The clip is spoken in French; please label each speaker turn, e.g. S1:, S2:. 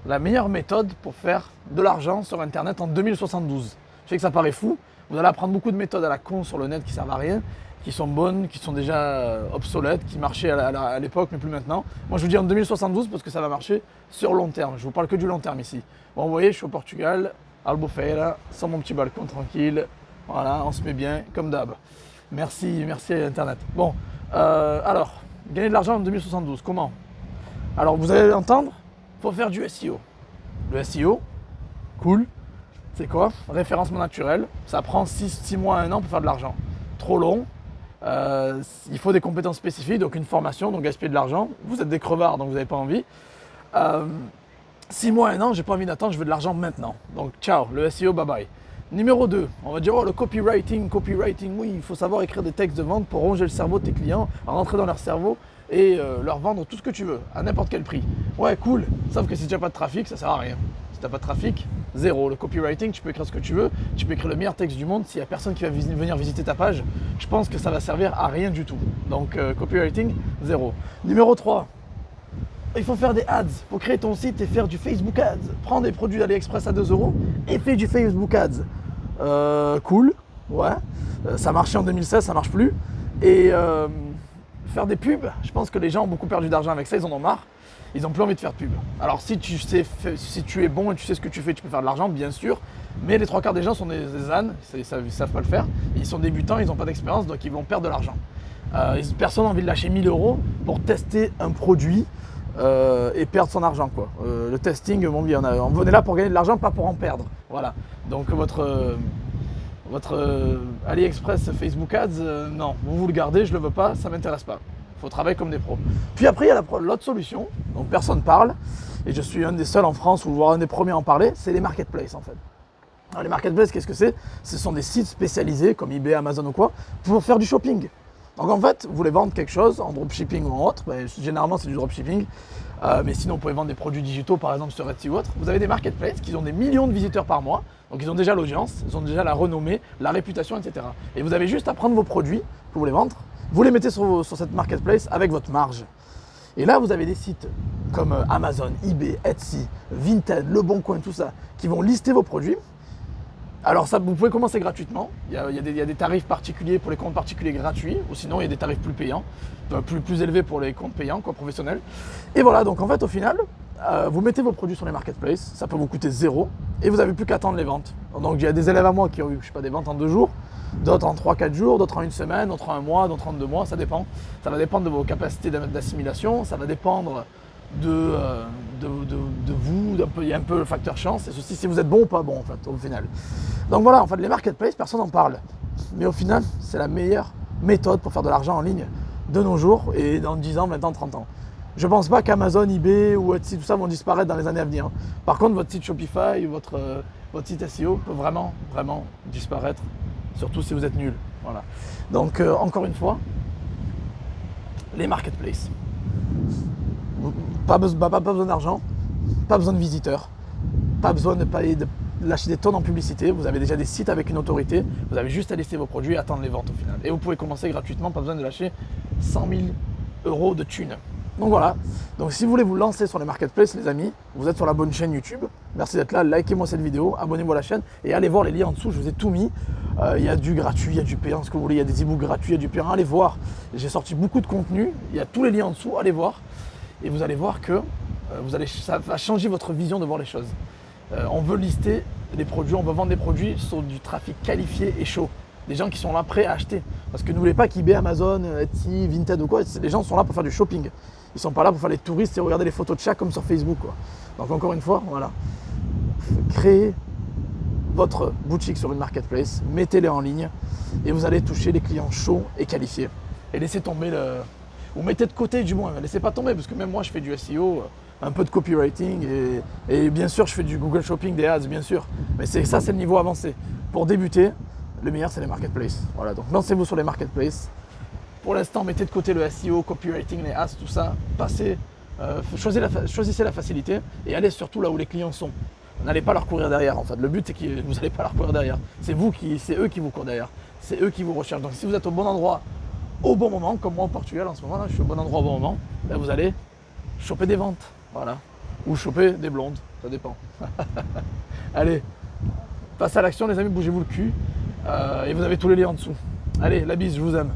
S1: la meilleure méthode pour faire de l'argent sur Internet en 2072. Je sais que ça paraît fou, vous allez apprendre beaucoup de méthodes à la con sur le net qui servent à rien, qui sont bonnes, qui sont déjà obsolètes, qui marchaient à l'époque mais plus maintenant. Moi je vous dis en 2072 parce que ça va marcher sur long terme, je vous parle que du long terme ici. Bon vous voyez, je suis au Portugal, Albufeira, sur mon petit balcon tranquille, voilà, on se met bien comme d'hab. Merci à Internet. Bon, alors, gagner de l'argent en 2072, comment? Alors vous allez l'entendre, il faut faire du SEO. Le SEO, cool, c'est quoi? Référencement naturel, ça prend 6 mois à 1 an pour faire de l'argent. Trop long, il faut des compétences spécifiques, donc une formation, donc gaspiller de l'argent. Vous êtes des crevards, donc vous n'avez pas envie. 6 mois à 1 an, j'ai pas envie d'attendre, je veux de l'argent maintenant. Donc ciao, le SEO, bye bye. Numéro 2, on va dire oh, le copywriting, oui, il faut savoir écrire des textes de vente pour ronger le cerveau de tes clients, rentrer dans leur cerveau et leur vendre tout ce que tu veux, à n'importe quel prix. Ouais, cool, sauf que si tu n'as pas de trafic, ça sert à rien. Si tu n'as pas de trafic, zéro. Le copywriting, tu peux écrire ce que tu veux, tu peux écrire le meilleur texte du monde, s'il n'y a personne qui va venir visiter ta page, je pense que ça va servir à rien du tout. Donc copywriting, zéro. Numéro 3, il faut faire des ads, il faut créer ton site et faire du Facebook Ads. Prends des produits d'AliExpress à 2 € et fais du Facebook Ads. Cool, ouais, ça marchait en 2016, ça marche plus. Et faire des pubs, je pense que les gens ont beaucoup perdu d'argent avec ça, ils en ont marre, ils n'ont plus envie de faire de pub. Alors si tu es bon et tu sais ce que tu fais, tu peux faire de l'argent, bien sûr, mais les 3 quarts des gens sont des ânes, ils ne savent pas le faire, ils sont débutants, ils n'ont pas d'expérience, donc ils vont perdre de l'argent. Personne n'a envie de lâcher 1000 € pour tester un produit et perdre son argent, quoi. Le testing, mon vieux, on est là pour gagner de l'argent, pas pour en perdre. Voilà. Donc votre AliExpress Facebook Ads, non, vous le gardez, je le veux pas, ça m'intéresse pas. Il faut travailler comme des pros. Puis après, il y a l'autre solution, donc personne parle, et je suis un des seuls en France, ou voire un des premiers à en parler, c'est les marketplaces en fait. Alors les marketplaces, qu'est-ce que c'est? Ce sont des sites spécialisés, comme eBay, Amazon ou quoi, pour faire du shopping. Donc en fait, vous voulez vendre quelque chose en dropshipping ou en autre, généralement c'est du dropshipping, mais sinon vous pouvez vendre des produits digitaux par exemple sur Etsy ou autre. Vous avez des marketplaces qui ont des millions de visiteurs par mois, donc ils ont déjà l'audience, ils ont déjà la renommée, la réputation, etc. Et vous avez juste à prendre vos produits que vous voulez vendre, vous les mettez sur cette marketplace avec votre marge. Et là vous avez des sites comme Amazon, eBay, Etsy, Vinted, Le Bon Coin, tout ça, qui vont lister vos produits. Alors ça, vous pouvez commencer gratuitement, il y a des tarifs particuliers pour les comptes particuliers gratuits, ou sinon il y a des tarifs plus payants, plus élevés pour les comptes payants, quoi, professionnels. Et voilà, donc en fait au final, vous mettez vos produits sur les marketplaces, ça peut vous coûter 0, et vous n'avez plus qu'à attendre les ventes. Donc il y a des élèves à moi qui ont eu, je sais pas, des ventes en 2 jours, d'autres en 3-4 jours, d'autres en 1 semaine, d'autres en 1 mois, d'autres en 2 mois, ça dépend. Ça va dépendre de vos capacités d'assimilation, ça va dépendre de vous, il y a un peu le facteur chance, et ceci si vous êtes bon ou pas bon en fait au final. Donc voilà, en fait les marketplaces, personne n'en parle. Mais au final, c'est la meilleure méthode pour faire de l'argent en ligne de nos jours et dans 10 ans, 20 ans, 30 ans. Je ne pense pas qu'Amazon, eBay ou Etsy, tout ça vont disparaître dans les années à venir. Par contre, votre site Shopify ou votre site SEO peut vraiment disparaître, surtout si vous êtes nul. Voilà. Donc encore une fois, les marketplaces. Pas besoin d'argent, pas besoin de visiteurs, pas besoin de lâcher des tonnes en publicité. Vous avez déjà des sites avec une autorité, vous avez juste à lister vos produits et attendre les ventes au final. Et vous pouvez commencer gratuitement, pas besoin de lâcher 100 000 € de thunes. Donc voilà, donc si vous voulez vous lancer sur les marketplaces les amis, vous êtes sur la bonne chaîne YouTube. Merci d'être là, likez-moi cette vidéo, abonnez-vous à la chaîne et allez voir les liens en dessous, je vous ai tout mis. Il y a du gratuit, il y a du payant, ce que vous voulez, il y a des e-books gratuits, il y a du payant, allez voir. J'ai sorti beaucoup de contenu, il y a tous les liens en dessous, allez voir. Et vous allez voir que ça va changer votre vision de voir les choses. On veut lister des produits, on veut vendre des produits sur du trafic qualifié et chaud. Des gens qui sont là prêts à acheter. Parce que n'oubliez pas qu'eBay, Amazon, Etsy, Vinted ou quoi, les gens sont là pour faire du shopping. Ils ne sont pas là pour faire les touristes et regarder les photos de chats comme sur Facebook, quoi. Donc encore une fois, voilà. Créez votre boutique sur une marketplace, mettez-les en ligne et vous allez toucher les clients chauds et qualifiés. Et laissez tomber ou mettez de côté du moins, laissez pas tomber parce que même moi je fais du SEO, un peu de copywriting et bien sûr je fais du Google Shopping, des ads bien sûr, mais c'est le niveau avancé. Pour débuter, le meilleur c'est les marketplaces. Voilà, donc lancez-vous sur les marketplaces. Pour l'instant, mettez de côté le SEO, copywriting, les ads, tout ça, choisissez la facilité et allez surtout là où les clients sont. N'allez pas leur courir derrière en fait. Le but c'est que vous n'allez pas leur courir derrière. C'est eux qui vous courent derrière. C'est eux qui vous recherchent. Donc si vous êtes au bon endroit, au bon moment, comme moi au Portugal en ce moment, là, je suis au bon endroit au bon moment, là, vous allez choper des ventes. Voilà. ou choper des blondes, ça dépend. Allez, passe à l'action les amis, bougez-vous le cul, et vous avez tous les liens en dessous. Allez, la bise, je vous aime.